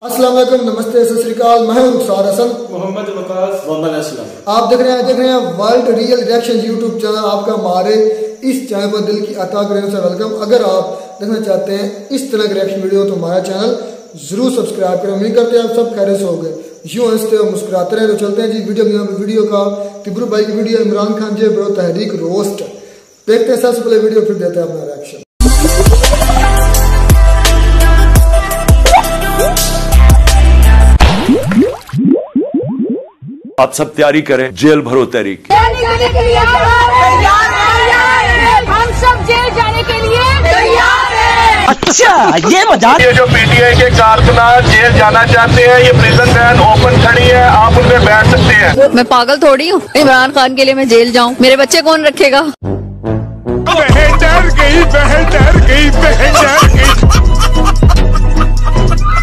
अस्सलाम वालेकुम, नमस्ते, सत श्री अकाल। मैं हूं रुखसार हसन, मोहम्मद वकास, मोहम्मद असलम। आप देख रहे हैं world real reaction YouTube channel. आपका हमारे इस चैनल पर दिल की अता करें से वेलकम। अगर आप देखना चाहते हैं इस तरह के रिएक्शन वीडियो तो हमारा चैनल जरूर सब्सक्राइब करें। उम्मीद करते हैं आप सब खैरियत से हो गए, यूं हंसते और मुस्कुराते रहे। तो चलते हैं जी वीडियो का तिब्रू भाई की वीडियो इमरान खान जी ब्रो तहरीक रोस्ट देखते हैं। सबसे पहले वीडियो फिर देते हैं अपना रिएक्शन। आप सब तैयारी करें, जेल भरो तहरीक। हम सब जेल जाने के लिए तैयार हैं। अच्छा, ये मजाक। ये जो पीटीआई के कारकुनान जेल जाना चाहते हैं, ये प्रिजन वैन ओपन खड़ी है, आप उनमें बैठ सकते हैं। मैं पागल थोड़ी हूँ इमरान खान के लिए मैं जेल जाऊँ। मेरे बच्चे कौन रखेगा? बहन डर गई, बहन डर गई, बहन डर गई।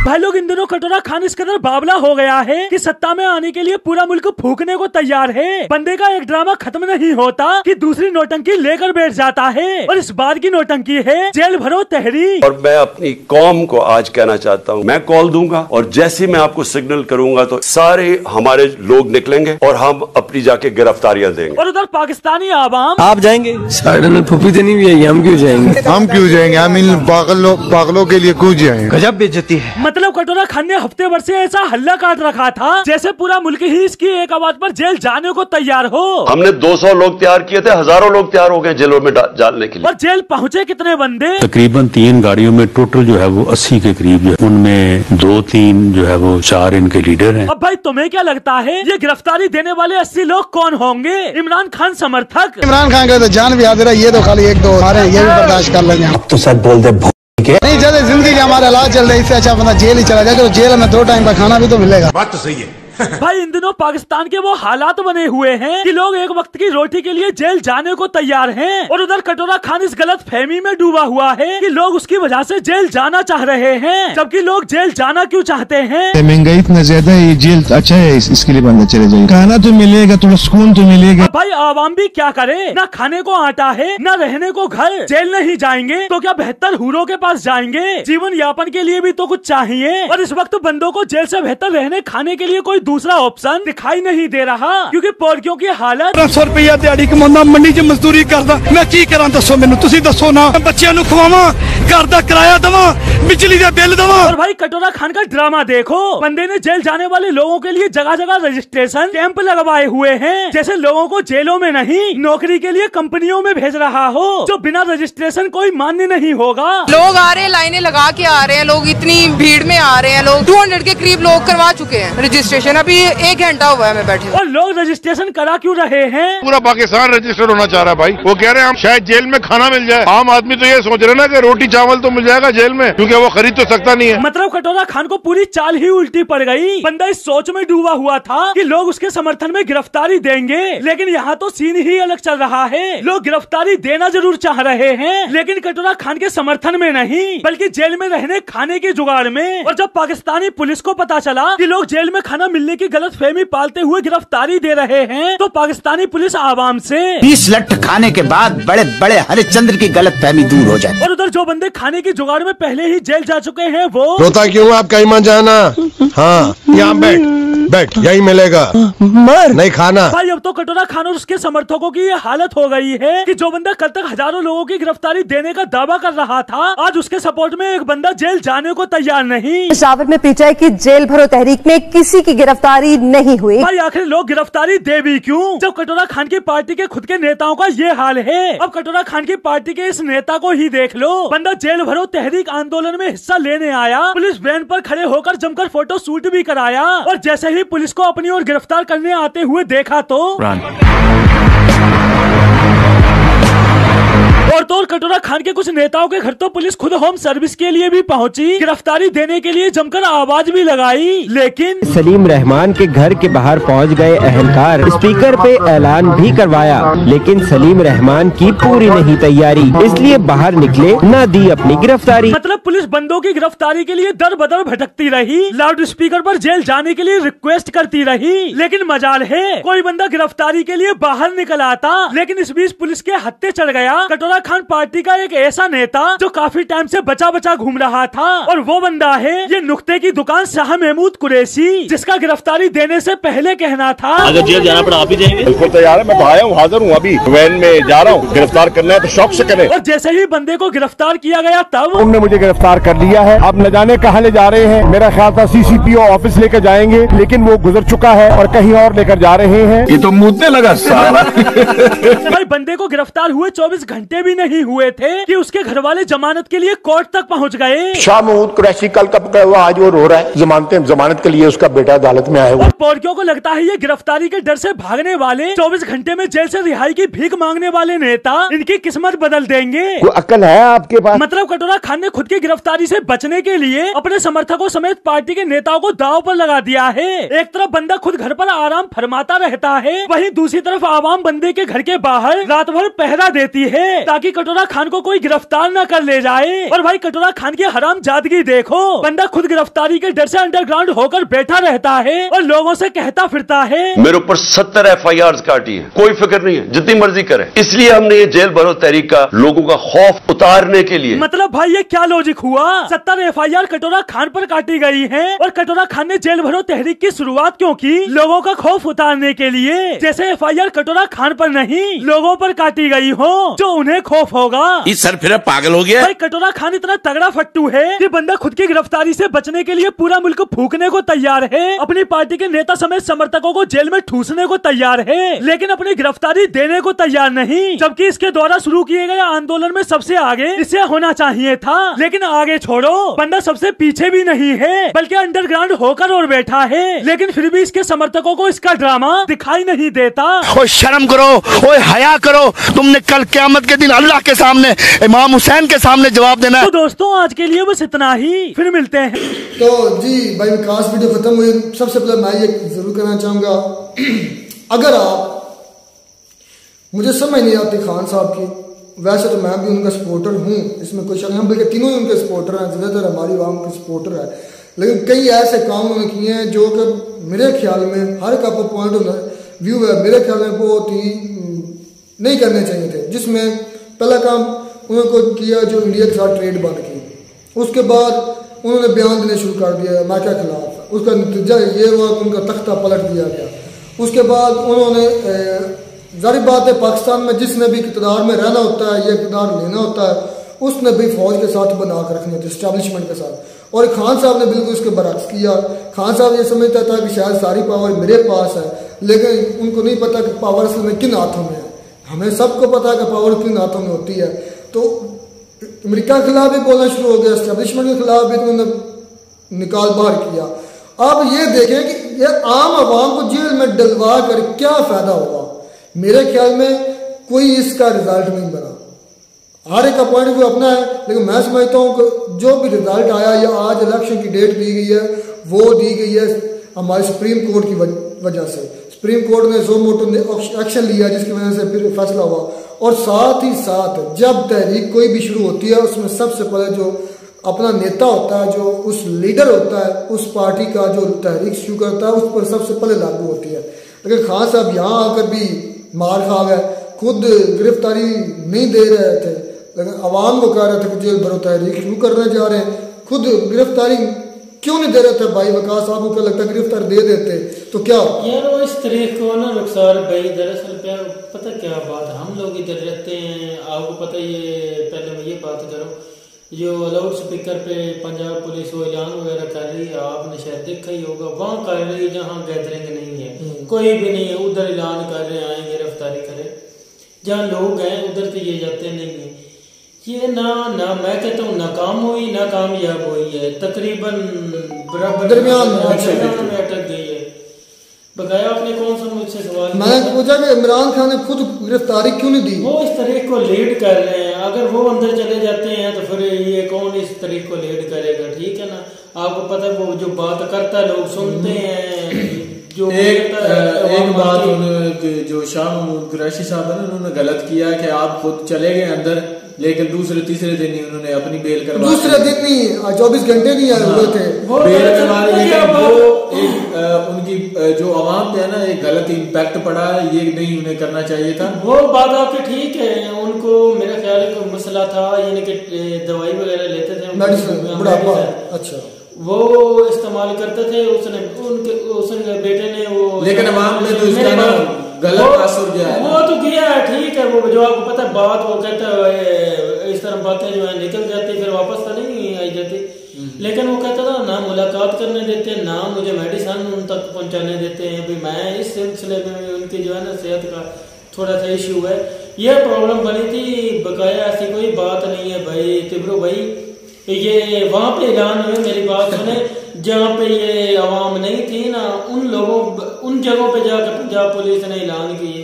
भाई लोग, इन दिनों कटोरा खान इस कदर बावला हो गया है कि सत्ता में आने के लिए पूरा मुल्क फूकने को तैयार है। बंदे का एक ड्रामा खत्म नहीं होता कि दूसरी नौटंकी लेकर बैठ जाता है, और इस बार की नौटंकी है जेल भरो तहरीक। और मैं अपनी कौम को आज कहना चाहता हूँ, मैं कॉल दूंगा और जैसे मैं आपको सिग्नल करूंगा तो सारे हमारे लोग निकलेंगे और हम अपनी जाके गिरफ्तारियां देंगे। और उधर पाकिस्तानी आवाम, आप जाएंगे? साइड में फूफी तो नहीं भी आई, हम क्यों जाएंगे? हम क्यों जाएंगे? हम इन पागलों के लिए क्यों जाएंगे? गजब बेइज्जती है। मतलब कटोरा खान ने हफ्ते भर से ऐसा हल्ला काट रखा था जैसे पूरा मुल्क ही इसकी एक आवाज पर जेल जाने को तैयार हो। हमने 200 लोग तैयार किए थे, हजारों लोग तैयार हो गए जेलों में डालने के लिए। और जेल पहुंचे कितने बंदे? तकरीबन 3 गाड़ियों में टोटल जो है वो 80 के करीब है। उनमें 2-3 जो है वो 4 इनके लीडर हैं। अब भाई तुम्हें क्या लगता है ये गिरफ्तारी देने वाले 80 लोग कौन होंगे? इमरान खान समर्थक? इमरान खान का तो जान भी याद रहा, ये तो खाली 1-2 आ रहे हैं, ये भी बर्दाश्त कर लेंगे। अब तो सच बोल दे। नहीं चले, जिंदगी के हमारे हालात चल रहे, इससे अच्छा बंदा जेल ही चला जाए। तो जेल में 2 टाइम का खाना भी तो मिलेगा। बात तो सही है। भाई इन दिनों पाकिस्तान के वो हालात बने हुए हैं कि लोग एक वक्त की रोटी के लिए जेल जाने को तैयार हैं, और उधर कटोरा खान इस गलत फहमी में डूबा हुआ है कि लोग उसकी वजह से जेल जाना चाह रहे हैं। जबकि लोग जेल जाना क्यों चाहते हैं? महंगाई इतना ज्यादा है, जेल अच्छा है, इसके लिए बंदा चले जाए। खाना तो मिलेगा, थोड़ा सुकून तो मिलेगा। अब भाई आवाम भी क्या करे, ना खाने को आटा है, ना रहने को घर। जेल नहीं जाएंगे तो क्या बेहतर हूरों के पास जाएंगे? जीवन यापन के लिए भी तो कुछ चाहिए, और इस वक्त बंदों को जेल से बेहतर रहने खाने के लिए कोई दूसरा ऑप्शन दिखाई नहीं दे रहा, क्योंकि पोर्कियों की हालत। 100 रुपया दिहाड़ी कमांदा, मंडी च मजदूरी करदा, मैं की करा दसो मैनू, तुसी दसो ना। बच्चियां नू खवावां, घर दा किराया दवां, बिजली दा बिल दवां। और भाई कटोरा खान का ड्रामा देखो, बंदे ने जेल जाने वाले लोगों के लिए जगह जगह रजिस्ट्रेशन कैंप लगवाए हुए हैं, जैसे लोगों को जेलों में नहीं नौकरी के लिए कंपनियों में भेज रहा हो, जो बिना रजिस्ट्रेशन कोई मान्य नहीं होगा। लोग आ रहे हैं, लाइनें लगा के आ रहे हैं, लोग इतनी भीड़ में आ रहे हैं। लोग 200 के करीब लोग करवा चुके हैं रजिस्ट्रेशन, अभी 1 घंटा हुआ है मैं बैठे। और लोग रजिस्ट्रेशन करा क्यों रहे हैं? पूरा पाकिस्तान रजिस्टर्ड होना चाह रहा है भाई। वो कह रहे हैं हम शायद जेल में खाना मिल जाए। आम आदमी तो ये सोच रहे ना कि रोटी चावल तो मिल जाएगा जेल में, क्योंकि वो खरीद तो सकता नहीं है। मतलब कटोरा खान को पूरी चाल ही उल्टी पड़ गई। बंदा इस सोच में डूबा हुआ था कि लोग उसके समर्थन में गिरफ्तारी देंगे, लेकिन यहाँ तो सीन ही अलग चल रहा है। लोग गिरफ्तारी देना जरूर चाह रहे हैं, लेकिन कटोरा खान के समर्थन में नहीं, बल्कि जेल में रहने खाने के जुगाड़ में। और जब पाकिस्तानी पुलिस को पता चला कि लोग जेल में खाना मिलने की गलत फहमी पालते हुए गिरफ्तारी दे रहे हैं, तो पाकिस्तानी पुलिस आवाम से 20 लट्ठ खाने के बाद बड़े बड़े हरिश्चंद्र की गलत फहमी दूर हो जाए। और उधर जो बंदे खाने की जुगाड़ में पहले ही जेल जा चुके हैं वो रोता क्यों? आपका ईमान जाना। हाँ, यहाँ बैठ, यही मिलेगा, मर नहीं खाना। भाई अब तो कटोरा खान और उसके समर्थकों की ये हालत हो गई है कि जो बंदा कल तक हजारों लोगों की गिरफ्तारी देने का दावा कर रहा था, आज उसके सपोर्ट में एक बंदा जेल जाने को तैयार नहीं। पेशावर में पीटीआई की जेल भरो तहरीक में किसी की गिरफ्तारी नहीं हुई। भाई आखिर लोग गिरफ्तारी दे भी क्यों, जब कटोरा खान की पार्टी के खुद के नेताओं का ये हाल है। अब कटोरा खान की पार्टी के इस नेता को ही देख लो, बंदा जेल भरो तहरीक आंदोलन में हिस्सा लेने आया, पुलिस वैन पर खड़े होकर जमकर फोटो शूट भी कराया, और जैसे ही पुलिस को अपनी ओर गिरफ्तार करने आते हुए देखा तो और तो कटोरा खान के कुछ नेताओं के घर तो पुलिस खुद होम सर्विस के लिए भी पहुंची, गिरफ्तारी देने के लिए जमकर आवाज भी लगाई। लेकिन सलीम रहमान के घर के बाहर पहुंच गए अहलकार, स्पीकर पे ऐलान भी करवाया, लेकिन सलीम रहमान की पूरी नहीं तैयारी, इसलिए बाहर निकले, न दी अपनी गिरफ्तारी। मतलब पुलिस बंदों की गिरफ्तारी के लिए दर बदर भटकती रही, लाउड स्पीकर पर जेल जाने के लिए रिक्वेस्ट करती रही, लेकिन मजाल है कोई बंदा गिरफ्तारी के लिए बाहर निकल आता। लेकिन इस बीच पुलिस के हत्थे चढ़ गया। कटोरा खान पार्टी का एक ऐसा नेता जो काफी टाइम से बचा बचा घूम रहा था, और वो बंदा है ये नुक्ते की दुकान शाह महमूद कुरैशी, जिसका गिरफ्तारी देने से पहले कहना था अगर जेल जाना पड़ा आप ही जाएंगे। बिल्कुल तैयार है, मैं आया हूँ, हाजिर हूँ, अभी वैन में जा रहा हूँ। गिरफ्तार करना है तो शौक से करें। और जैसे ही बंदे को गिरफ्तार किया गया तब उन्होंने मुझे गिरफ्तार कर लिया है। अब न जाने कहाँ ले जा रहे हैं। मेरा ख्याल था CCPO ऑफिस लेकर जाएंगे, लेकिन वो गुजर चुका है और कहीं और लेकर जा रहे हैं। ये तो मुद्दे लगा साला। भाई बंदे को गिरफ्तार हुए 24 घंटे भी नहीं हुए थे कि उसके घर वाले जमानत के लिए कोर्ट तक पहुंच गए। शाह महमूद कुरैशी कल का पकड़ा हुआ, आज वो रो रहा है। जमानत के लिए उसका बेटा अदालत में आया हुआ। और पोर्कियों को लगता है ये गिरफ्तारी के डर से भागने वाले, 24 घंटे में जेल से रिहाई की भीख मांगने वाले नेता इनकी किस्मत बदल देंगे। कोई अक्ल है आपके पास? मतलब कटोरा खान ने खुद की गिरफ्तारी से बचने के लिए अपने समर्थकों समेत पार्टी के नेताओं को दांव पर लगा दिया है। एक तरफ बंदा खुद घर पर आराम फरमाता रहता है, वहीं दूसरी तरफ आवाम बंदे के घर के बाहर रात भर पहरा देती है ताकि कटोरा खान को कोई गिरफ्तार न कर ले जाए। और भाई कटोरा खान की हराम जादगी देखो, बंदा खुद गिरफ्तारी के डर से अंडरग्राउंड होकर बैठा रहता है और लोगों से कहता फिरता है मेरे ऊपर 70 FIR काटी है, कोई फिक्र नहीं है, जितनी मर्जी करे। इसलिए हमने ये जेल भरो तहरीक का लोगों का खौफ उतारने के लिए। मतलब भाई ये क्या लॉजिक हुआ? 70 FIR कटोरा खान पर काटी गई है और कटोरा खान ने जेल भरो तहरीक की शुरुआत क्यों की? लोगों का खौफ उतारने के लिए। जैसे FIR कटोरा खान पर नहीं, लोगों पर काटी गई हो जो उन्हें खौफ होगा। इस सर फिर पागल हो गया। भाई कटोरा खान इतना तगड़ा फट्टू है कि बंदा खुद की गिरफ्तारी से बचने के लिए पूरा मुल्क फूकने को तैयार है, अपनी पार्टी के नेता समेत समर्थकों को जेल में ठूसने को तैयार है, लेकिन अपनी गिरफ्तारी देने को तैयार नहीं। जबकि इसके द्वारा शुरू किए गए आंदोलन में सबसे आगे इसे होना चाहिए था, लेकिन आगे छोड़ो, बंदा सबसे पीछे भी नहीं है बल्कि अंडरग्राउंड होकर और बैठा है। लेकिन फिर भी इसके समर्थकों को इसका ड्रामा दिखाई नहीं देता। ओए शर्म करो, ओए हया करो, तुमने कल क़यामत के दिन अल्लाह के सामने, इमाम हुसैन के सामने जवाब देना है। तो दोस्तों आज के लिए बस इतना ही, फिर मिलते हैं। तो जी भाई विकास वीडियो खत्म हुई। सबसे पहले मैं ये जरूर कहना चाहूंगा, अगर आप, मुझे समझ नहीं आती खान साहब की, वैसे तो मैं भी उनका सपोर्टर हूँ, इसमें कोई शक नहीं, हम बल्कि तीनों ही उनके सपोर्टर हैं, ज़्यादातर हमारी आवाम के सपोर्टर है, लेकिन कई ऐसे काम उन्होंने किए हैं जो कि मेरे ख्याल में, हर का पॉइंट ऑफ व्यू है, मेरे ख्याल में बहुत ही नहीं करने चाहिए थे। जिसमें पहला काम उन्होंने किया जो इंडिया के साथ ट्रेड बंद की, उसके बाद उन्होंने बयान देने शुरू कर दिया अमेरिका के खिलाफ, उसका नतीजा ये हुआ कि उनका तख्ता पलट दिया गया। उसके बाद उन्होंने जारी बात है पाकिस्तान में जिसने भी इक़्तिदार में रहना होता है, ये इक़्तिदार लेना होता है, उसने भी फौज के साथ बना कर रखनी होती है, इस्टेब्लिशमेंट के साथ। और खान साहब ने बिल्कुल उसके बरक्स किया। खान साहब ये समझता था कि शायद सारी पावर मेरे पास है, लेकिन उनको नहीं पता कि पावर असल में किन हाथों में है। हमें सबको पता है कि पावर किन हाथों में होती है। तो अमेरिका के खिलाफ भी बोलना शुरू हो गया, इस्टेब्लिशमेंट के खिलाफ भी उन्होंने निकाल बाहर किया। अब ये देखें कि ये आम आवाम को जेल में डलवा कर क्या फायदा होगा? मेरे ख्याल में कोई इसका रिजल्ट नहीं बना। हर एक का पॉइंट ऑफ व्यू अपना है, लेकिन मैं समझता हूँ कि जो भी रिजल्ट आया या आज इलेक्शन की डेट दी गई है, वो दी गई है हमारे सुप्रीम कोर्ट की वजह से। सुप्रीम कोर्ट ने सो मोटो एक्शन लिया जिसकी वजह से फिर फैसला हुआ। और साथ ही साथ जब तहरीक कोई भी शुरू होती है, उसमें सबसे पहले जो अपना नेता होता है, जो उस लीडर होता है, उस पार्टी का जो तहरीक शुरू करता है, उस पर सबसे पहले लागू होती है। लेकिन खान साहब यहाँ आकर भी मार खा गए, खुद गिरफ्तारी नहीं दे रहे थे, लेकिन अवाम को कह रहे थे कि जेल भरो तहरीक शुरू करने जा रहे हैं, खुद गिरफ्तारी क्यों नहीं दे रहे थे? भाई वकास साहब को क्या लगता है गिरफ्तार दे देते तो क्या यार? वो इस तरीके को ना रुखसार भाई, दरअसल क्या पता क्या बात, हम लोग इधर रहते हैं, आपको पता ये, पहले मैं ये बात करूँ, जो लाउड स्पीकर पे पंजाब पुलिस वो ऐलान वगैरह कर रही है, आपने शायद देखा ही होगा, वहाँ कर रही है जहाँ गैदरिंग नहीं है, कोई भी नहीं है, उधर ऐलान कर रहे हैं आए गिरफ्तारी करें, जहाँ लोग हैं उधर तो ये जाते नहीं है। ये ना मैं कहता हूँ नाकाम हुई ना कामयाब हुई है, तकरीबन बराबर दरमियान में अटक गई है। बकाया आपने कौन सा मुझसे सवाल मैंने पूछा कि इमरान खान ने खुद गिरफ्तारी क्यों नहीं दी? वो इस तरीके को लीड कर रहे हैं, अगर वो अंदर चले जाते हैं तो फिर ये कौन इस तरीके को लीड करेगा? ठीक है ना, आपको पता है वो जो बात करता है लोग सुनते हैं। जो एक बात जो शाह महमूद कुरैशी साहब है उन्होंने गलत किया कि आप खुद चले गए अंदर, लेकिन दूसरे तीसरे दिन ही उन्होंने अपनी बेल करवा, दूसरे दिन नहीं 24 घंटे नहीं आए हुए थे बेल करवा, लेकिन वो उनकी जो आवाम पे है ना एक गलत इम्पैक्ट पड़ा है, ये नहीं उन्हें करना चाहिए था। वो बात आपकी ठीक है, उनको मेरा ख्याल है कोई मसला था, यानी कि दवाई वगैरह लेते थे, बुढ़ापा, अच्छा वो इस्तेमाल करते थे, उसने बेटे ने वो, लेकिन आवाम ने तो इसका गलत असर गया है, वो तो गया है, ठीक है। वो जो आपको पता है बात, वो कहता है इस तरह बातें जो है निकल जाती, फिर वापस तो नहीं आई जाती, लेकिन वो कहता था ना मुलाकात करने देते, ना मुझे मेडिसिन उन तक पहुंचाने देते हैं। भाई मैं इस सिलसिले में उनकी जो है ना सेहत का थोड़ा सा इश्यू है, ये प्रॉब्लम बनी थी, बकाया ऐसी कोई बात नहीं है भाई तिब्रू भाई। ये वहां पे ऐलान हुए, मेरी बात सुने, जहाँ पे ये आवाम नहीं थी ना, उन जगहों पे जाकर पंजाब पुलिस ने ऐलान किए,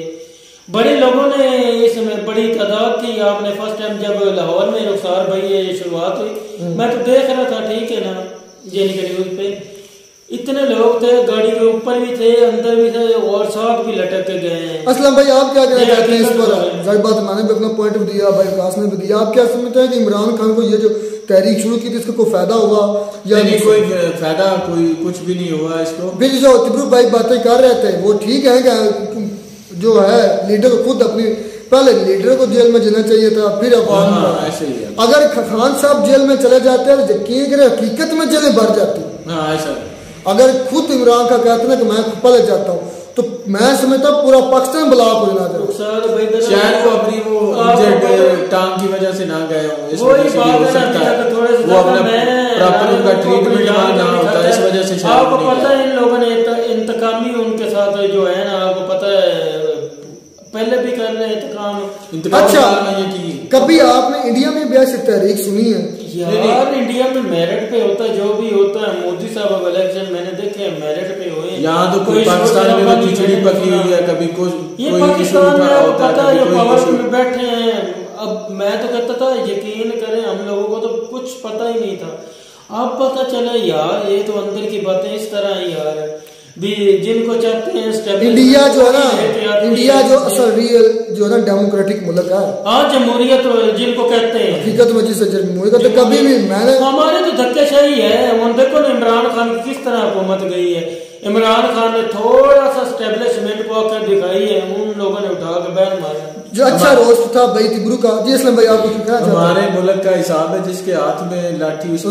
बड़े लोगों ने, इसमें बड़ी तादाद थी। आपने फर्स्ट टाइम जब लाहौर में रुखसार भाई ये शुरुआत हुई, मैं तो देख रहा था, ठीक है ना, यानी कि न्यूज पे इतने लोग थे, गाड़ी के ऊपर भी थे, अंदर भी थे, और साथ भी लटक के गए हैं। असलम भाई आप क्या कहना चाहते हैं इस पर? जाहिर बात मैंने भी अपना पॉइंट दिया, भाई विकास ने भी दिया, आप क्या समझते हैं कि इमरान खान को ये जो तहरीक शुरू की थी इसका कोई फायदा हुआ या नहीं? कोई फायदा, कोई कुछ भी नहीं हुआ इसको। फिर जो तिब्रू भाई बातें कर रहे थे वो ठीक है क्या, जो है लीडर को खुद अपनी, पहले लीडर को जेल में जाना चाहिए था, फिर ऐसे ही है। अगर खान साहब जेल में चले जाते हैं तो यकीन करें हकीकत में जेलें भर जाती। ऐसा अगर खुद इमरान का कहते ना कि मैं पहले जाता हूँ, तो मैं समझता हूँ पूरा पाकिस्तान ब्लॉक हो जाना चाहिए। शायद वो अपनी वो इंजर्ड टांग की वजह से ना गए हों, इस वजह से भी हो सकता है, वो अपना प्रॉपर उनका ट्रीटमेंट ना होता है, इस वजह से। आपको पता है इन लोगों ने इंतकामी उनके साथ जो है ना, आपको पता है पहले भी कर रहे इंतकाम। अच्छा, कभी आपने इंडिया में भी ऐसी तहरीक सुनी है? यार इंडिया में मेरिट पे होता है, जो भी होता है। मोदी साहब अब इलेक्शन मैंने देखे मेरिट पे हुए, यहाँ तो कोई पाकिस्तान में तो खिचड़ी पकी हुई है, कभी कुछ ये पाकिस्तान में आपको पता है पावर में बैठे हैं। अब मैं तो कहता था यकीन करें, हम लोगों को तो कुछ पता ही नहीं था, अब पता चला यार ये तो अंदर की बातें इस तरह है यार। भी जिनको चाहते हैं इंडिया जो है ना, इंडिया जो असल रियल जो है ना डेमोक्रेटिक मुल्क है, हाँ जमहूरियत जिनको कहते हैं, हकीकत में जिसे जमहूरियत तो कभी भी मैंने, हमारे तो धक्केशाही है। उन देखो ना इमरान खान की किस तरह हुकूमत गई है, इमरान खान ने थोड़ा सा स्टेब्लिशमेंट को आकर दिखाई है, उन लोगों ने उठा के बैन मारा। जो अच्छा रोस्ट था भाई तिब्रू का। जी असलम भाई आपको क्या हमारे मुल्क का हिसाब है, जिसके हाथ में लाठी उसकी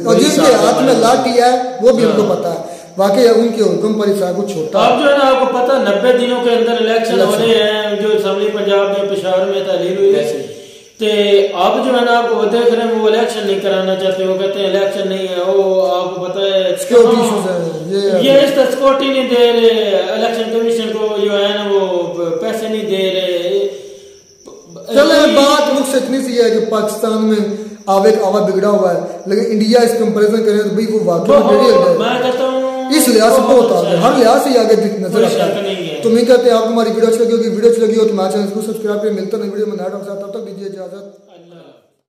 और जिसके हाथ में लाठी है वो भी हमको पता है, वाकई उनके हुक्म पर ही कुछ होता है। अब जो है ना आपको पता 90 दिनों के अंदर इलेक्शन होने हैं, जो असेंबली पंजाब में पेशावर में तहलील हुई है, तो अब जो है ना आपको देख रहे हैं वो इलेक्शन नहीं कराना चाहते, वो कहते हैं इलेक्शन नहीं है, वो आपको पता है ये इस तरह सिक्योरिटी नहीं दे रहे, इलेक्शन कमीशन को जो है ना वो पैसे नहीं दे रहे। चले बात मुझसे इतनी सी है कि पाकिस्तान में आवा बिगड़ा हुआ है, लेकिन इंडिया इस कंपेरिजन करें तो भाई वो वाकई मैं कहता हूँ इस लिहाज से बहुत आगे, हर लिहाज से आगे नजर आता है। तो मैं कहते हैं आपको हमारी वीडियो अच्छी लगी होगी, वीडियो अच्छी लगी हो तो हमारे चैनल को सब्सक्राइब करें। मिलता है वीडियो में नया टॉपिक, तब तक दीजिए इजाजत।